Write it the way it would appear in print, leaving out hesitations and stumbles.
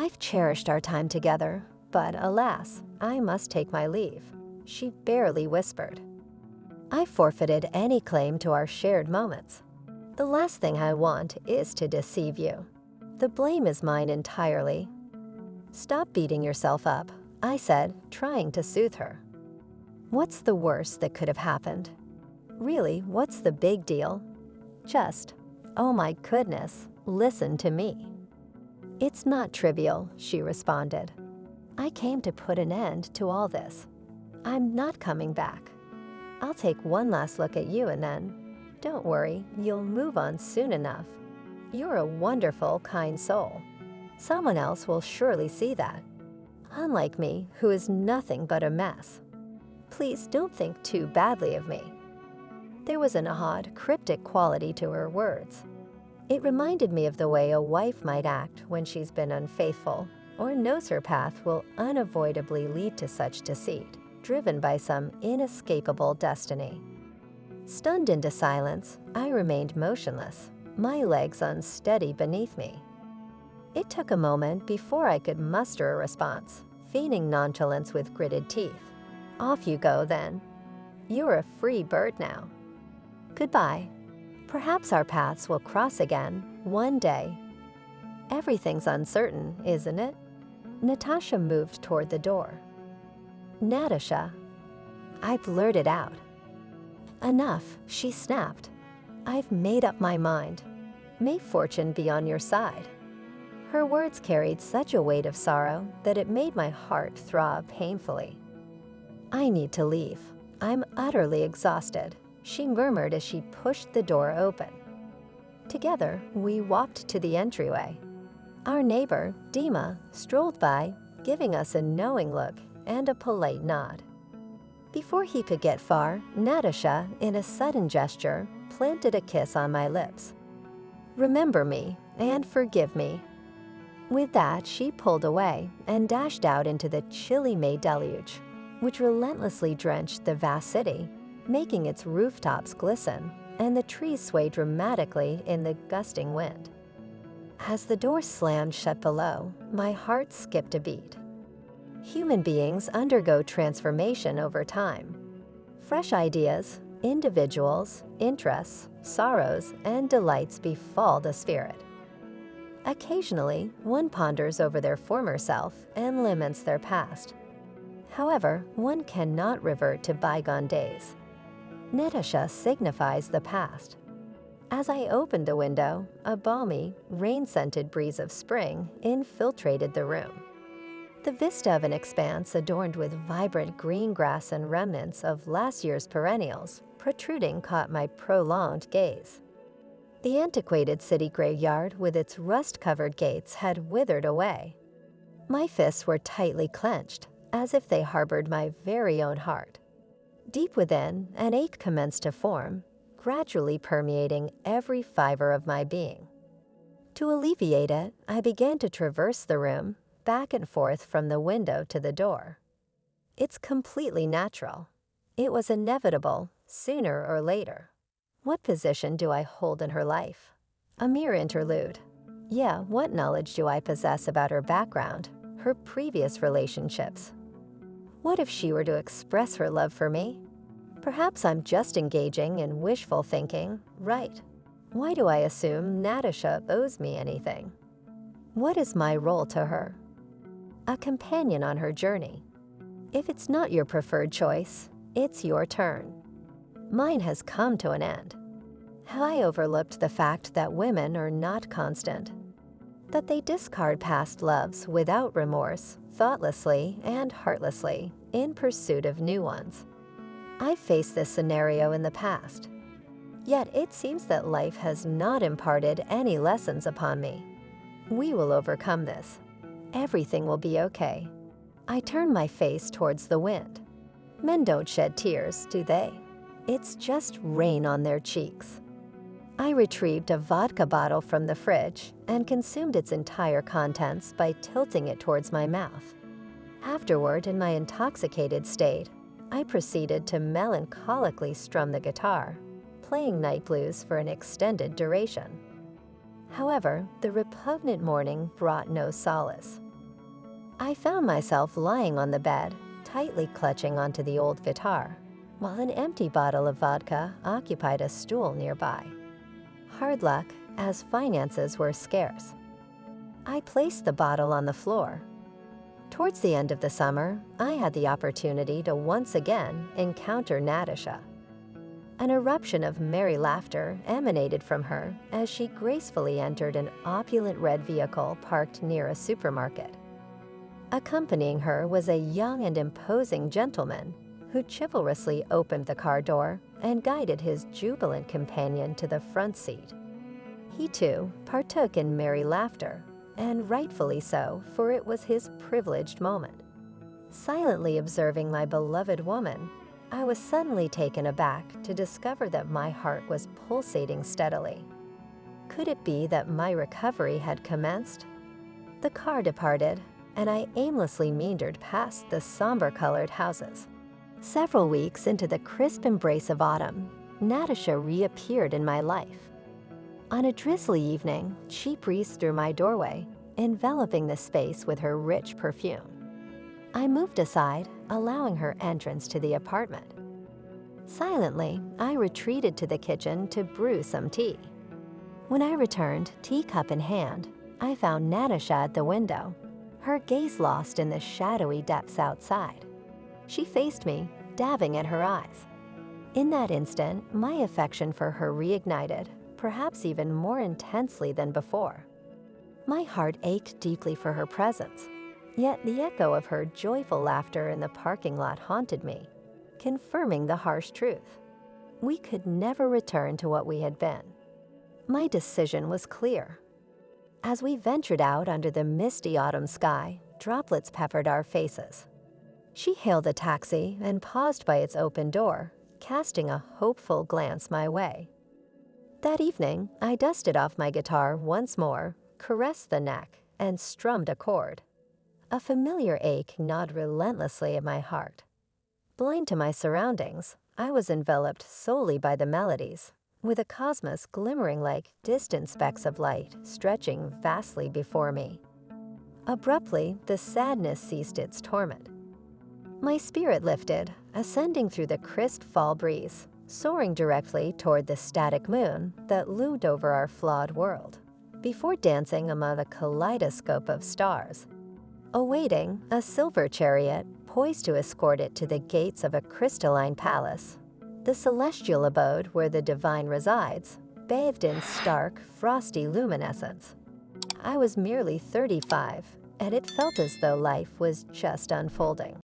I've cherished our time together, but alas, I must take my leave, she barely whispered. I forfeited any claim to our shared moments. The last thing I want is to deceive you. The blame is mine entirely. Stop beating yourself up, I said, trying to soothe her. What's the worst that could have happened? Really, what's the big deal? Just, oh my goodness, listen to me. It's not trivial, she responded. I came to put an end to all this. I'm not coming back. I'll take one last look at you and then, don't worry, you'll move on soon enough. You're a wonderful, kind soul. Someone else will surely see that. Unlike me, who is nothing but a mess. Please don't think too badly of me. There was an odd, cryptic quality to her words. It reminded me of the way a wife might act when she's been unfaithful or knows her path will unavoidably lead to such deceit, driven by some inescapable destiny. Stunned into silence, I remained motionless, my legs unsteady beneath me. It took a moment before I could muster a response, feigning nonchalance with gritted teeth. Off you go, then. You're a free bird now. Goodbye. Perhaps our paths will cross again, one day. Everything's uncertain, isn't it? Natasha moved toward the door. Natasha. I blurted out. Enough, she snapped. I've made up my mind. May fortune be on your side. Her words carried such a weight of sorrow that it made my heart throb painfully. I need to leave. I'm utterly exhausted, she murmured as she pushed the door open. Together, we walked to the entryway. Our neighbor, Dima, strolled by, giving us a knowing look and a polite nod. Before he could get far, Natasha, in a sudden gesture, planted a kiss on my lips. Remember me and forgive me. With that, she pulled away and dashed out into the chilly May deluge, which relentlessly drenched the vast city, making its rooftops glisten and the trees sway dramatically in the gusting wind. As the door slammed shut below, my heart skipped a beat. Human beings undergo transformation over time. Fresh ideas, individuals, interests, sorrows, and delights befall the spirit. Occasionally, one ponders over their former self and laments their past. However, one cannot revert to bygone days. Natasha signifies the past. As I opened the window, a balmy, rain-scented breeze of spring infiltrated the room. The vista of an expanse adorned with vibrant green grass and remnants of last year's perennials protruding caught my prolonged gaze. The antiquated city graveyard with its rust-covered gates had withered away. My fists were tightly clenched, as if they harbored my very own heart. Deep within, an ache commenced to form, gradually permeating every fiber of my being. To alleviate it, I began to traverse the room, back and forth from the window to the door. It's completely natural. It was inevitable, sooner or later. What position do I hold in her life? A mere interlude. Yeah, what knowledge do I possess about her background, her previous relationships? What if she were to express her love for me? Perhaps I'm just engaging in wishful thinking, right? Why do I assume Natasha owes me anything? What is my role to her? A companion on her journey. If it's not your preferred choice, it's your turn. Mine has come to an end. Have I overlooked the fact that women are not constant? That they discard past loves without remorse, thoughtlessly and heartlessly, in pursuit of new ones? I've faced this scenario in the past. Yet it seems that life has not imparted any lessons upon me. We will overcome this. Everything will be okay. I turn my face towards the wind. Men don't shed tears, do they? It's just rain on their cheeks. I retrieved a vodka bottle from the fridge and consumed its entire contents by tilting it towards my mouth. Afterward, in my intoxicated state, I proceeded to melancholically strum the guitar, playing night blues for an extended duration. However, the repugnant morning brought no solace. I found myself lying on the bed, tightly clutching onto the old guitar, while an empty bottle of vodka occupied a stool nearby. Hard luck, as finances were scarce. I placed the bottle on the floor. Towards the end of the summer, I had the opportunity to once again encounter Natasha. An eruption of merry laughter emanated from her as she gracefully entered an opulent red vehicle parked near a supermarket. Accompanying her was a young and imposing gentleman who chivalrously opened the car door and guided his jubilant companion to the front seat. He too partook in merry laughter, and rightfully so, for it was his privileged moment. Silently observing my beloved woman, I was suddenly taken aback to discover that my heart was pulsating steadily. Could it be that my recovery had commenced? The car departed, and I aimlessly meandered past the somber-colored houses. Several weeks into the crisp embrace of autumn, Natasha reappeared in my life. On a drizzly evening, she breezed through my doorway, enveloping the space with her rich perfume. I moved aside, allowing her entrance to the apartment. Silently, I retreated to the kitchen to brew some tea. When I returned, teacup in hand, I found Natasha at the window, her gaze lost in the shadowy depths outside. She faced me, dabbing at her eyes. In that instant, my affection for her reignited, perhaps even more intensely than before. My heart ached deeply for her presence. Yet the echo of her joyful laughter in the parking lot haunted me, confirming the harsh truth. We could never return to what we had been. My decision was clear. As we ventured out under the misty autumn sky, droplets peppered our faces. She hailed a taxi and paused by its open door, casting a hopeful glance my way. That evening, I dusted off my guitar once more, caressed the neck, and strummed a chord. A familiar ache gnawed relentlessly at my heart. Blind to my surroundings, I was enveloped solely by the melodies, with a cosmos glimmering like distant specks of light stretching vastly before me. Abruptly, the sadness ceased its torment. My spirit lifted, ascending through the crisp fall breeze, soaring directly toward the static moon that loomed over our flawed world, before dancing among a kaleidoscope of stars. Awaiting, a silver chariot poised to escort it to the gates of a crystalline palace, the celestial abode where the divine resides, bathed in stark, frosty luminescence. I was merely 35, and it felt as though life was just unfolding.